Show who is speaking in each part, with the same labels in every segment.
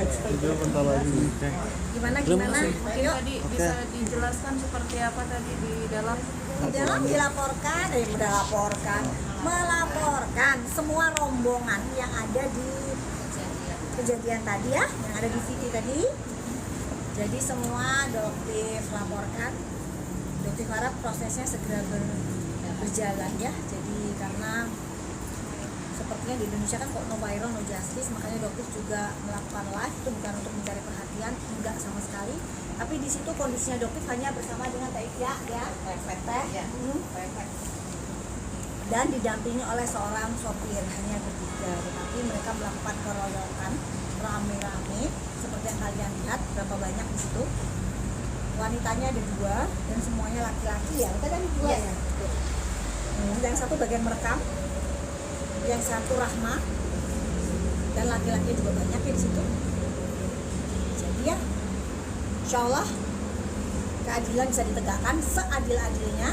Speaker 1: Video bentar lagi.
Speaker 2: Gimana? Oke, yuk.
Speaker 3: Tadi bisa dijelaskan seperti apa tadi di dalam
Speaker 2: melaporkan semua rombongan yang ada di kejadian tadi ya, yang ada di Viti tadi. Jadi semua Doktif laporkan. Doktif harap prosesnya segera berjalan ya. Jadi karena sepertinya di Indonesia kan kok no viral no justice, makanya Doktif juga melakukan live. Itu bukan untuk mencari perhatian, enggak sama sekali. Tapi di situ kondisinya Doktif hanya bersama dengan Taifya ya, dan didampingi oleh seorang sopir, hanya bertiga. Tetapi mereka melakukan keroyokan rame-rame seperti yang kalian lihat, berapa banyak di situ. Wanitanya ada 2 dan semuanya laki-laki ya. Kita kan 2 ya. Yang satu bagian merekam, yang satu Rahma, dan laki-laki juga banyak ya di situ. Jadi ya, insya Allah keadilan bisa ditegakkan seadil-adilnya,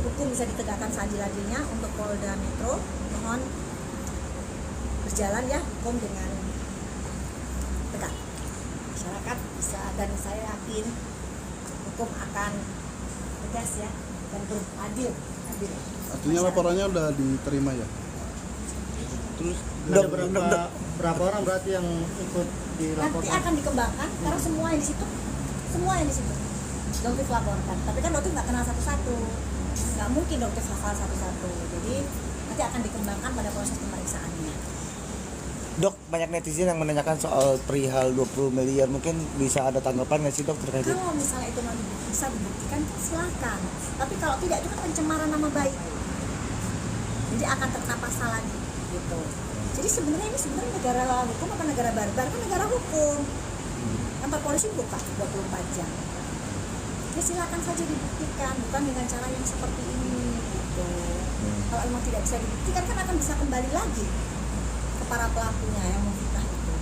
Speaker 2: hukum bisa ditegakkan seadil-adilnya untuk Polda Metro. Mohon berjalan ya hukum dengan tegak. Masyarakat bisa, dan saya yakin hukum akan tegas ya dan beradil.
Speaker 1: Artinya laporannya udah diterima ya. Terus
Speaker 4: Ada berapa orang berarti yang ikut
Speaker 2: Nanti
Speaker 4: dilaporkan?
Speaker 2: akan dikembangkan karena semua yang di situ, Doktif laporkan. Tapi kan Doktif nggak kenal satu-satu, nggak mungkin Doktif hafal satu-satu. Jadi nanti akan dikembangkan pada proses pemeriksaannya.
Speaker 5: Dok, banyak netizen yang menanyakan soal perihal 20 miliar. Mungkin bisa ada tanggapan nggak sih dok terkait itu?
Speaker 2: Kalau misalnya itu bisa dibuktikan, silakan. Tapi kalau tidak, itu kan pencemaran nama baik. Jadi akan terkena pasal lagi, gitu. Jadi sebenarnya ini negara hukum apa negara barbar? Kan negara hukum. Kantor polisi buka 24 jam. Ya silakan saja dibuktikan, bukan dengan cara yang seperti ini, gitu. Kalau memang tidak bisa dibuktikan, kan akan bisa kembali lagi ke para pelakunya yang memfitnah itu.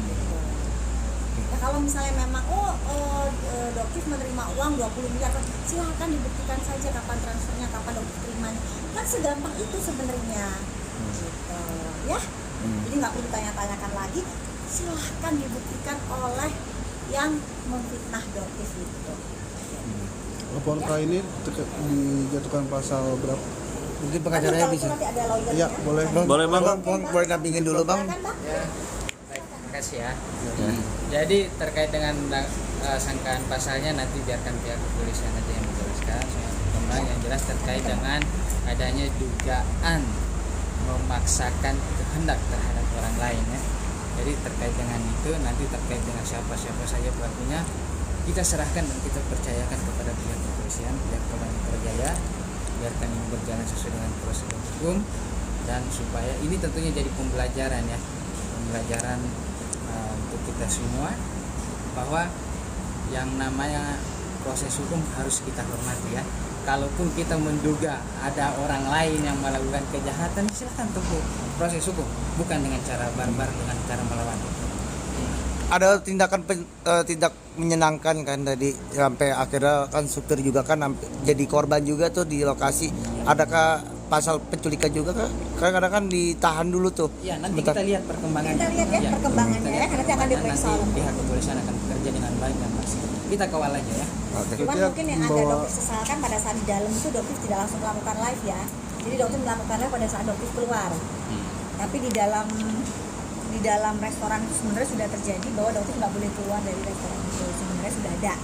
Speaker 2: Gitu. Ya kalau misalnya memang Doktif menerima uang 20 miliar, silakan dibuktikan saja kapan transfernya, kapan Doktif terimanya. Kan segampang itu sebenarnya. Gitu. Ya. Jadi nggak perlu tanya-tanyakan lagi, silahkan dibuktikan oleh yang memfitnah Doktif itu.
Speaker 1: laporan kali ini dijatuhkan pasal berapa?
Speaker 5: Mungkin pengacaranya
Speaker 2: Nanti
Speaker 5: bisa.
Speaker 2: nanti ada lawyer.
Speaker 1: Iya, boleh.
Speaker 5: Boleh bang, boleh dampingin dulu bang.
Speaker 2: Silakan, Bang.
Speaker 6: Ya, baik, terima kasih ya. Jadi terkait dengan sangkaan pasalnya nanti biarkan pihak kepolisian nanti yang menjelaskan. Kembali yang jelas terkait dengan adanya dugaan memaksakan kehendak terhadap orang lain ya. Jadi terkait dengan itu nanti terkait dengan siapa saja pelakunya kita serahkan dan kita percayakan kepada pihak kepolisian, pihak Polda Metro Jaya, biarkan ini berjalan sesuai dengan prosedur hukum dan supaya ini tentunya jadi pembelajaran ya, untuk kita semua bahwa yang namanya proses hukum harus kita hormati ya. Kalaupun kita menduga ada orang lain yang melakukan kejahatan, silakan tempuh proses hukum, bukan dengan cara barbar, dengan cara melawan hukum.
Speaker 5: Ada tindakan tidak menyenangkan kan tadi sampai akhirnya kan supir juga kan jadi korban juga tuh di lokasi. Adakah pasal penculikan juga kah? Kadang-kadang kan ditahan dulu tuh.
Speaker 6: Ya nanti kita lihat perkembangannya.
Speaker 2: Kita lihat ya perkembangannya ya, nanti akan diperiksa.
Speaker 6: Nanti pihak kepolisian akan bekerja dengan baik dan maksimal. Kita kawal aja ya.
Speaker 5: Oke.
Speaker 2: Cuman mungkin yang agak Doktif sesalkan pada saat di dalam itu Doktif tidak langsung melakukan live ya. Jadi Doktif melakukan live pada saat Doktif keluar. Tapi di dalam restoran itu sebenarnya sudah terjadi bahwa Doktif nggak boleh keluar dari restoran itu, sebenarnya sudah ada.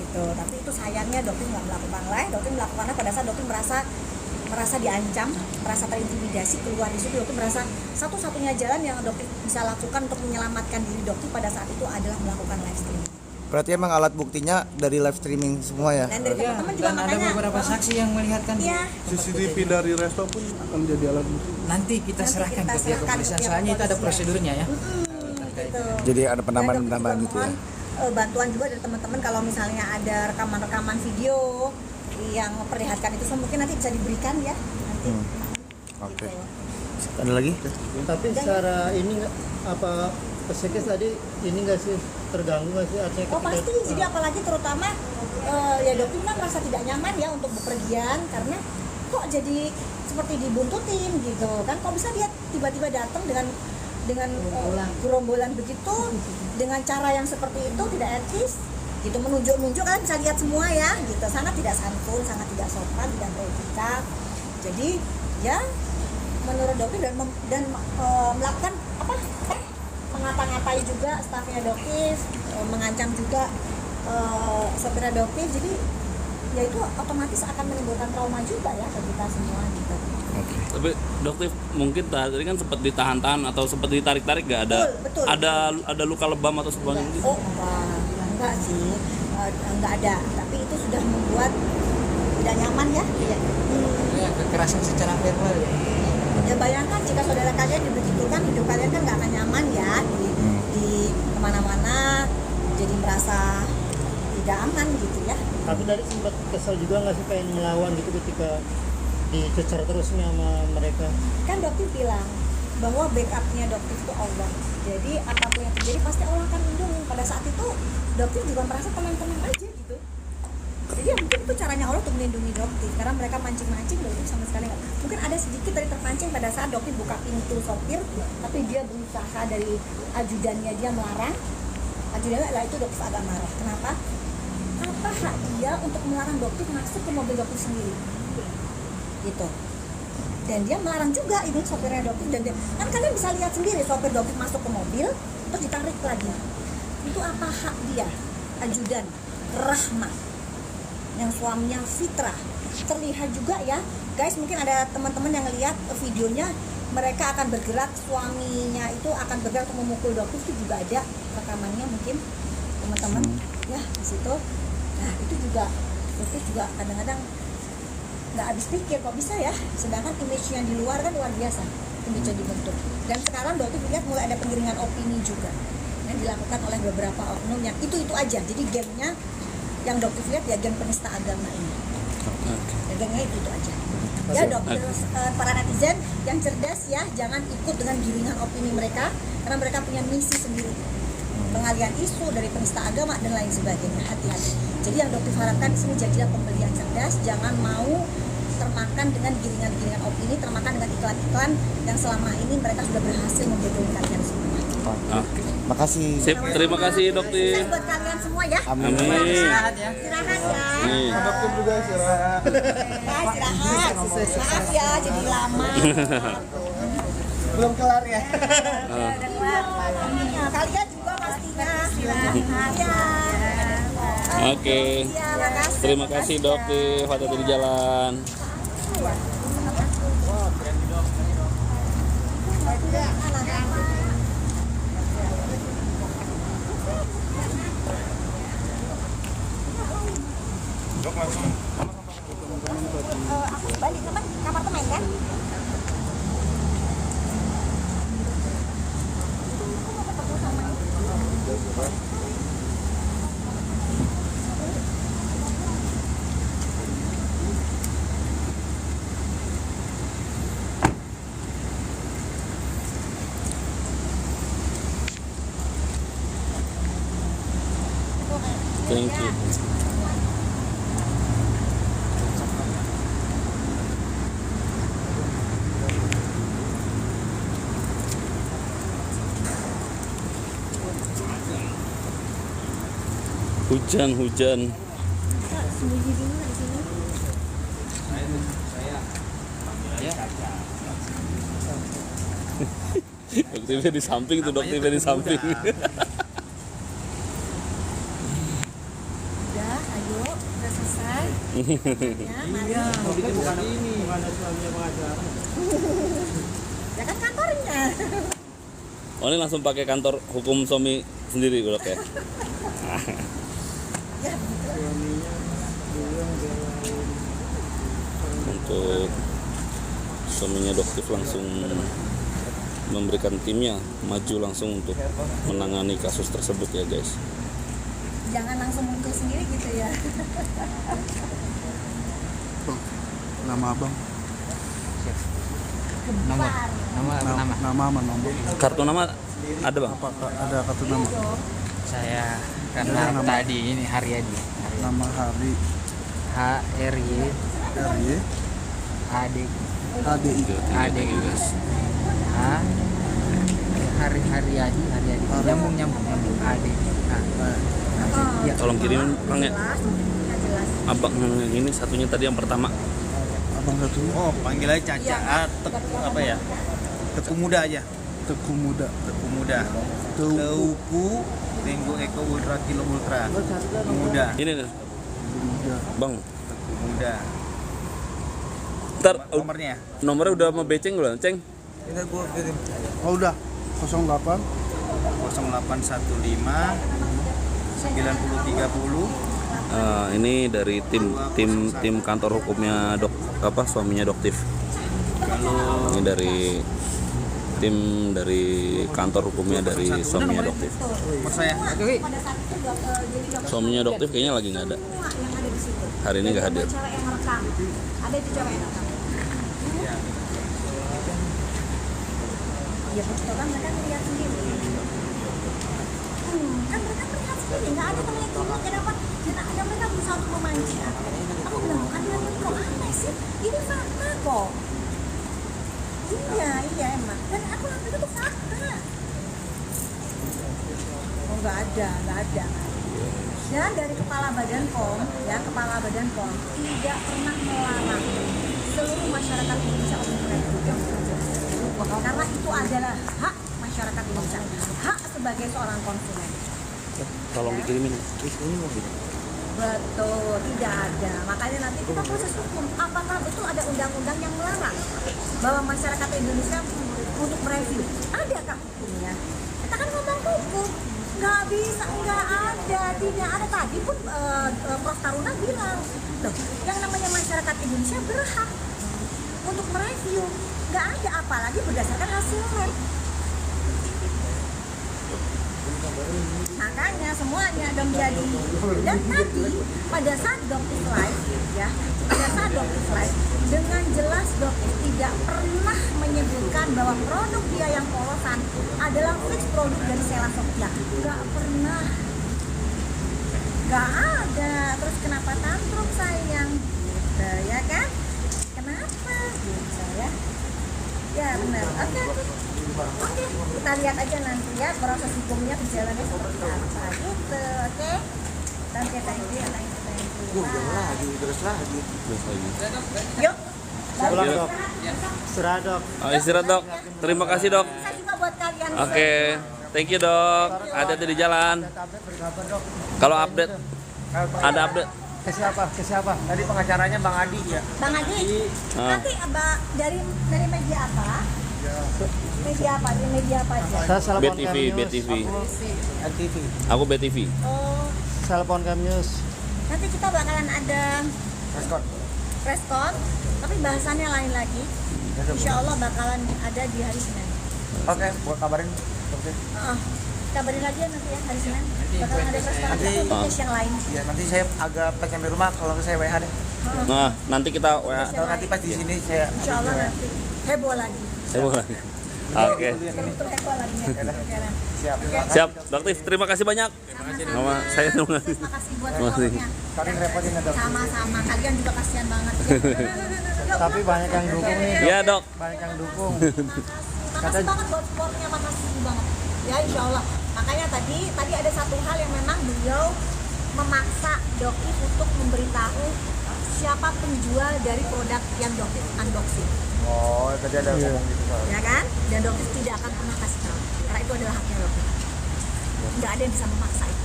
Speaker 2: Gitu. Tapi itu sayangnya Doktif nggak melakukan live. Doktif melakukan live pada saat Doktif merasa diancam, merasa terintimidasi, keluar di situ. Doktif merasa satu-satunya jalan yang Doktif bisa lakukan untuk menyelamatkan diri Doktif pada saat itu adalah melakukan live streaming.
Speaker 5: Berarti emang alat buktinya dari live streaming semua ya?
Speaker 2: Dan dari teman-teman juga
Speaker 6: Dan ada
Speaker 2: makanya
Speaker 6: beberapa saksi yang melihatkan.
Speaker 2: Iya.
Speaker 1: CCTV dari resto pun akan jadi alat bukti.
Speaker 6: Nanti kita
Speaker 2: Nanti
Speaker 6: serahkan
Speaker 2: kita
Speaker 6: ke pihak
Speaker 2: serahkan
Speaker 6: kepolisian,
Speaker 2: ke pihak
Speaker 6: soalnya itu ada
Speaker 2: kepolisian.
Speaker 6: prosedurnya ya.
Speaker 2: Gitu.
Speaker 5: Jadi ada
Speaker 2: Dan
Speaker 5: penambahan
Speaker 2: Doktif
Speaker 5: gitu ya?
Speaker 2: mohon, bantuan juga dari teman-teman kalau misalnya ada rekaman-rekaman video yang memperlihatkan itu, mungkin nanti bisa diberikan ya nanti.
Speaker 5: Oke.
Speaker 2: Gitu.
Speaker 5: Ada lagi?
Speaker 4: Tapi secara ini nggak, apa psikis tadi ini nggak sih terganggu nggak sih artinya
Speaker 2: Oh pasti, jadi apalagi terutama ya Doktif memang merasa tidak nyaman ya untuk bepergian karena kok jadi seperti dibuntutin gitu kan, kok bisa dia tiba-tiba datang dengan dengan gerombolan begitu, dengan cara yang seperti itu tidak etis, gitu, menunjuk-nunjuk. Kalian bisa lihat semua ya, gitu, sangat tidak santun, sangat tidak sopan, tidak beretika. Jadi ya menurut Doki dan melakukan apa? Mengata-ngatai juga stafnya Doki, mengancam juga sopirnya Doki. Jadi ya itu otomatis akan menimbulkan trauma juga ya ke kita semua gitu.
Speaker 7: Tapi dokter mungkin tadi kan sempat ditahan-tahan atau sempat ditarik-tarik nggak ada?
Speaker 2: Betul.
Speaker 7: Ada luka lebam atau sebagainya gitu?
Speaker 2: Oh enggak sih, enggak ada. Tapi itu sudah membuat tidak nyaman ya.
Speaker 6: Ya, kekerasan secara verbal ya.
Speaker 2: Ya bayangkan jika saudara kalian dibegitukan, hidup kalian kan nggak akan nyaman ya di kemana-mana, jadi merasa tidak aman gitu ya.
Speaker 4: Tapi tadi sempat kesal juga nggak sih pengen melawan gitu ketika dicecar terusnya sama mereka?
Speaker 2: Kan dokter bilang bahwa backupnya dokter itu Allah. Jadi apapun yang terjadi pasti Allah akan lindungi. Pada saat itu dokter juga merasa tenang-tenang aja gitu. Jadi ya mungkin itu caranya Allah untuk melindungi dokter, karena mereka mancing-mancing dokter sama sekali nggak. Mungkin ada sedikit dari terpancing pada saat dokter buka pintu sopir, tapi dia berusaha dari ajudannya dia melarang. Ajudannya adalah itu dokter agak marah. Kenapa? Apa hak dia untuk melarang dokter masuk ke mobil dokter sendiri? Gitu. Dan dia melarang juga ini sopirnya dokter, dan dia, kan kalian bisa lihat sendiri sopir dokter masuk ke mobil terus ditarik lagi. Itu apa hak dia? Ajudan Rahmat yang suaminya Fitra. Terlihat juga ya guys, mungkin ada teman-teman yang lihat videonya, mereka akan bergerak, suaminya itu akan bergerak untuk memukul dokter, itu juga ada rekamannya mungkin teman-teman ya di situ. Nah itu juga dokter juga kadang-kadang nggak habis pikir kok bisa ya, sedangkan image yang di luar kan luar biasa, image yang dibentuk. Dan sekarang dokter lihat mulai ada penggiringan opini juga yang dilakukan oleh beberapa oknum yang itu aja. Jadi gengnya yang dokter lihat ya geng penista agama ini. Ya, gengnya itu aja. Ya dokter, para netizen yang cerdas ya, jangan ikut dengan giringan opini mereka, karena mereka punya misi sendiri, pengalihan isu dari penista agama dan lain sebagainya. Hati-hati. Jadi yang dokter harapkan di sini jadilah pembeli yang cerdas, jangan mau termakan dengan giringan-giringan opini, termakan dengan iklan-iklan yang selama ini mereka sudah berhasil membodohi kalian semua.
Speaker 7: Oke.
Speaker 5: Makasih.
Speaker 7: Sip, terima kasih dokter.
Speaker 2: Sukses buat kalian semua ya.
Speaker 5: Amin.
Speaker 2: Istirahat ya. Istirahat ya.
Speaker 1: Dokter juga istirahat.
Speaker 2: Ya, istirahat. Maaf ya jadi lama.
Speaker 4: Belum kelar ya?
Speaker 2: Udah kelar. Ya, kalian juga pastinya istirahat ya.
Speaker 7: Oke.
Speaker 2: Ya, makasih.
Speaker 7: Terima kasih dokter. Hati-hati di jalan.
Speaker 2: Aku balik ke apartemen kan?
Speaker 7: Thank you. Hujan.
Speaker 2: Sembunyi dulu di sini.
Speaker 7: Dokter di samping tuh, dokter di samping.
Speaker 2: Udah, ayo, udah selesai. Ya, mari.
Speaker 4: Bukan ini, mana suaminya pengacara.
Speaker 2: Ya kan kantornya.
Speaker 7: Oh ini langsung pakai kantor hukum suami sendiri dok ya?
Speaker 2: Ya,
Speaker 7: Untuk suaminya dokter langsung memberikan timnya maju langsung untuk menangani kasus tersebut ya guys.
Speaker 2: jangan langsung muncul sendiri gitu ya.
Speaker 1: Bang, nama abang.
Speaker 2: Gempar.
Speaker 1: Nama aman nama.
Speaker 7: Kartu nama ada bang?
Speaker 1: Apa ada kartu nama?
Speaker 6: Saya
Speaker 1: Ya,
Speaker 6: karena
Speaker 1: nama.
Speaker 6: tadi ini Haryadi.
Speaker 1: Nama Hari
Speaker 6: HRY
Speaker 1: RY
Speaker 6: AD
Speaker 1: ADI.
Speaker 6: AD H hari aja nyambung ada. Ya.
Speaker 7: Tolong kirimin Bang ya.
Speaker 2: Jelas, jelas.
Speaker 7: Abang ini satunya tadi yang pertama.
Speaker 1: Abang satunya
Speaker 8: Oh, panggil aja Caca. Apa ya? Teku muda aja.
Speaker 1: Teku muda.
Speaker 8: Teku muda.
Speaker 1: Teku.
Speaker 8: Teuku Tenggo Eko Ultra Kilo Ultra. Teku muda.
Speaker 7: Ini nih.
Speaker 1: Muda.
Speaker 7: Bang,
Speaker 8: Teku muda.
Speaker 7: ntar
Speaker 8: Nomornya.
Speaker 7: nomornya udah mau beceng belum, Ceng?
Speaker 5: Ini gua kirim.
Speaker 1: Oh udah 08
Speaker 8: 0815 9030.
Speaker 7: Ini dari tim kantor hukumnya suaminya Doktif.
Speaker 8: Kalau
Speaker 7: Ini dari tim dari kantor hukumnya dari suaminya Doktif.
Speaker 8: nomor saya.
Speaker 2: Pada saat itu jadi
Speaker 7: Suaminya Doktif kayaknya lagi nggak ada.
Speaker 2: semua yang ada di situ.
Speaker 7: Hari ini nggak hadir.
Speaker 2: Cewek yang rekam. Ada itu cewek yang rekam.
Speaker 8: Ya.
Speaker 2: Ya betul kan mereka melihat sendiri. Kan mereka melihat sendiri, nggak ada temen yang kirim, nggak dapat. Dan ada mereka berusaha untuk memancing. Aku bilang, kalian itu aneh sih. Ini fakta kok. Iya emang. Dan aku bilang itu tuh fakta. Oh nggak ada. Dan dari kepala Badan POM tidak pernah melarang seluruh masyarakat Indonesia untuk berekrut. Karena itu adalah hak masyarakat Indonesia, hak sebagai seorang konsumen.
Speaker 7: Tolong dikirimin.
Speaker 2: Betul, tidak ada. Makanya nanti kita proses hukum. Apakah betul ada undang-undang yang melarang bahwa masyarakat Indonesia untuk mereview? Adakah hukumnya? Kita kan ngomong hukum. Nggak bisa, nggak ada, tidak ada. Tadi pun Prof. Taruna bilang, loh, yang namanya masyarakat Indonesia berhak untuk mereview. Nggak ada, apalagi berdasarkan hasil lab. Makanya semuanya udah menjadi. Dan tadi pada saat Doktif Live, dengan jelas Doktif tidak pernah menyebutkan bahwa produk dia yang polosan adalah fix produk dari Sela Sofia. Nggak pernah. Nggak ada. Terus kenapa tantrum sayang? Gitu ya kan? Kenapa? Gitu ya. Ya benar. Oke, kita lihat aja nanti ya proses hukumnya berjalannya seperti apa gitu. Oke. Thank you.
Speaker 5: Terus lagi.
Speaker 2: Yuk.
Speaker 4: Pulang dok. Istirahat dok.
Speaker 7: Istirahat Dok. Terima kasih Dok.
Speaker 2: Saya juga buat kalian.
Speaker 7: Oke, thank you Dok. Ada di jalan.
Speaker 4: Berkabar dok.
Speaker 7: Kalau update, ada update.
Speaker 4: Ke siapa? Tadi pengacaranya Bang Adi ya.
Speaker 2: Bang Adi,
Speaker 7: Ah.
Speaker 2: nanti dari media apa? Dari media apa aja?
Speaker 4: Saya telepon
Speaker 7: BTV,
Speaker 4: Cam News.
Speaker 7: BTV.
Speaker 4: NTV.
Speaker 7: Aku BTV.
Speaker 2: Oh,
Speaker 4: Telepon Cam News.
Speaker 2: nanti kita bakalan ada preskon, tapi bahasannya lain lagi. Insya Allah bakalan ada di hari Senin.
Speaker 5: Oke, gua kabarin.
Speaker 2: Kabarin lagi ya nanti ya hari Senin. Bakalan ada preskon tapi untuk case yang lain.
Speaker 5: Ya nanti saya agak pas sampai rumah, kalau nggak saya WA deh.
Speaker 7: Nah, nanti kita WA.
Speaker 5: Atau nanti pas di sini saya.
Speaker 2: Insya Allah nanti heboh lagi.
Speaker 7: Oke.
Speaker 2: Struktur heboh lagi ya. Oke, Ren.
Speaker 5: Siap.
Speaker 7: Siap, Doktif. Terima kasih banyak. Sama saya terima kasih.
Speaker 2: Terima kasih buat
Speaker 7: Terima kasih.
Speaker 2: follow-nya.
Speaker 5: Kalian repotin ya, Dok.
Speaker 2: Sama-sama, kalian juga kasihan banget.
Speaker 4: Tapi banyak yang dukung nih.
Speaker 7: Iya Dok.
Speaker 4: Banyak yang dukung.
Speaker 2: Makasih banget buat supportnya, makasih banget. Ya insya Allah. Makanya tadi ada satu hal yang memang beliau memaksa Doktif untuk memberitahu siapa penjual dari produk yang Doktif unboxing.
Speaker 5: Oh, tadi ada ngomong gitu soalnya.
Speaker 2: Ya kan? Dan Doktif tidak akan pernah kasih tahu. Karena itu adalah haknya Doktif. Nggak ada yang bisa memaksa itu.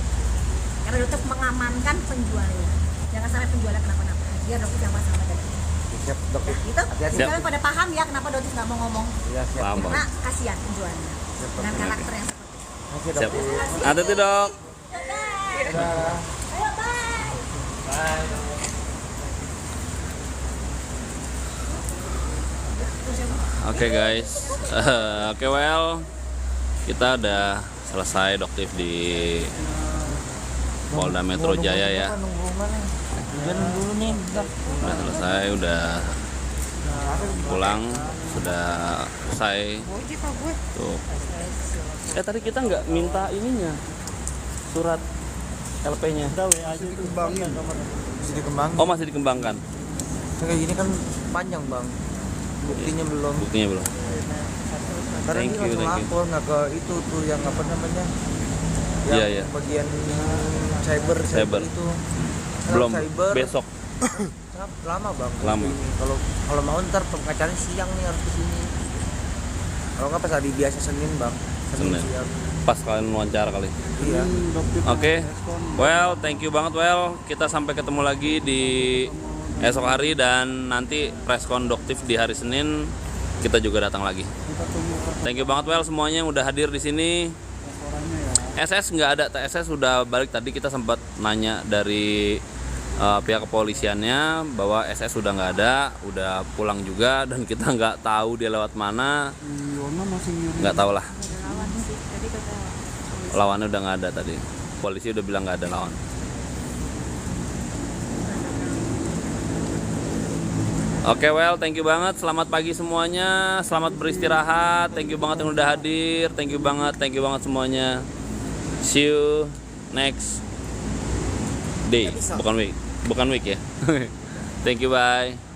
Speaker 2: Karena Doktif mengamankan penjualnya. Jangan sampai penjualnya kenapa-napa. Biar Doktif yang sama dari itu.
Speaker 5: Siap, Dok.
Speaker 2: Gitu.
Speaker 5: Hati-hati.
Speaker 2: Kalian pada paham ya kenapa Doktif nggak mau ngomong.
Speaker 5: Iya, siap.
Speaker 7: Paham, Bang.
Speaker 2: Karena kasihan penjualnya. Dengan karakter yang seperti itu.
Speaker 5: Oke, Dok.
Speaker 7: Siap. Ada tuh Dok.
Speaker 2: Ayo bye.
Speaker 7: Oke guys. Oke well. Kita udah selesai Doktif di Polda Metro Jaya ya. Udah selesai, udah pulang, sudah selesai. Tuh. Tadi kita nggak minta ininya, surat LP-nya.
Speaker 4: Udah WA aja itu.
Speaker 5: Masih dikembang.
Speaker 7: Oh masih dikembangkan.
Speaker 5: Kayak gini kan panjang, Bang. Buktinya belum.
Speaker 7: Buktinya belum.
Speaker 5: Karena
Speaker 7: Thank
Speaker 5: dia
Speaker 7: you,
Speaker 5: langsung
Speaker 7: thank you.
Speaker 5: lapor nggak ke itu tuh yang apa namanya? Yang
Speaker 7: Iya, iya.
Speaker 5: bagian cyber
Speaker 7: Cyber.
Speaker 5: itu.
Speaker 7: Belum
Speaker 5: Cyber.
Speaker 7: besok.
Speaker 5: Lama bang.
Speaker 7: Lama.
Speaker 5: Ini. Kalau mau ntar pengacaranya siang nih harus kesini. Kalau nggak pas hari biasa Senin bang.
Speaker 7: Senin.
Speaker 5: siang.
Speaker 7: Pas kalian wawancara kali.
Speaker 5: Iya.
Speaker 7: Oke, well, thank you banget, well. Kita sampai ketemu lagi di esok hari dan nanti press konduktif di hari Senin kita juga datang lagi. Thank you banget, well, semuanya yang udah hadir di sini. SS nggak ada, TSS sudah balik tadi kita sempat nanya dari pihak kepolisiannya bahwa SS sudah nggak ada, udah pulang juga dan kita nggak tahu dia lewat mana,
Speaker 1: Yona masih nyuri.
Speaker 7: nggak tahu lah.
Speaker 3: Ada lawan sih tadi kata
Speaker 7: Lawannya udah nggak ada tadi. Polisi udah bilang nggak ada lawan. Oke, well, thank you banget. Selamat pagi semuanya. Selamat beristirahat. Thank you banget yang udah hadir. Thank you banget semuanya. See you next day. Bukan week ya. Thank you, bye.